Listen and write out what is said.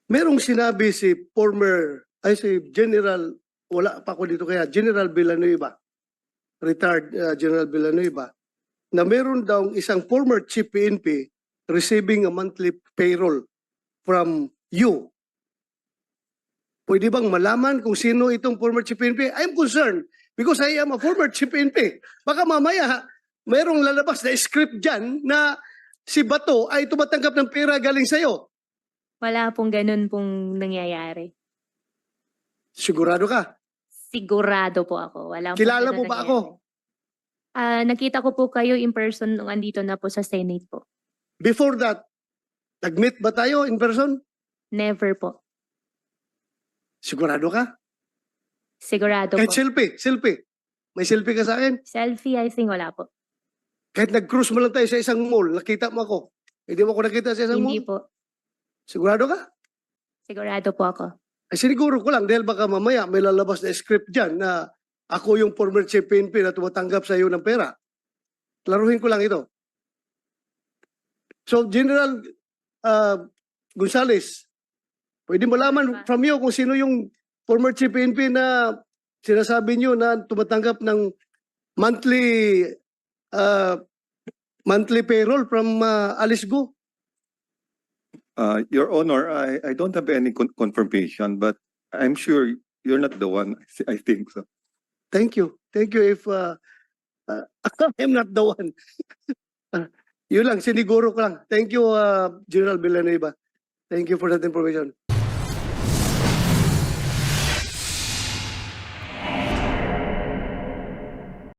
merong sinabi si si General, wala pa ako dito kaya, General Villanueva, retired General Villanueva, na meron daw isang former chief PNP receiving a monthly payroll from you. Pwede bang malaman kung sino itong former chief PNP? I'm concerned because I am a former chief PNP. Baka mamaya, merong lalabas na script dyan na si Bato ay tumatanggap ng pera galing sa'yo. Wala pong ganun pong nangyayari. Sigurado ka? Sigurado po ako. Wala pong Kilala ganun mo ba nangyayari. ako? Nakita ko po kayo in person nung andito na po sa Senate po. Before that, nag-meet ba tayo in person? Never po. Sigurado ka? Sigurado Kahit po. selfie. May selfie ka sa akin? Selfie, I think wala po. Kahit nag-cruise mo lang tayo sa isang mall, nakita mo ako. Hindi mo ako nakita sa isang Hindi mall? po. Sigurado ka? Sigurado po ako. Ay siniguro ko lang dahil baka mamaya may lalabas na script dyan na ako yung former chief PNP na tumatanggap sa iyo ng pera. Klaruhin ko lang ito. So General Gonzales, pwede malaman from you kung sino yung former chief PNP na sinasabi niyo na tumatanggap ng monthly payroll from Alice Go? Your Honor, I don't have any confirmation, but I'm sure you're not the one. I think so. Thank you. Thank you if I'm not the one. Yun lang, siniguro ko lang. Thank you, General Villanueva. Thank you for that information.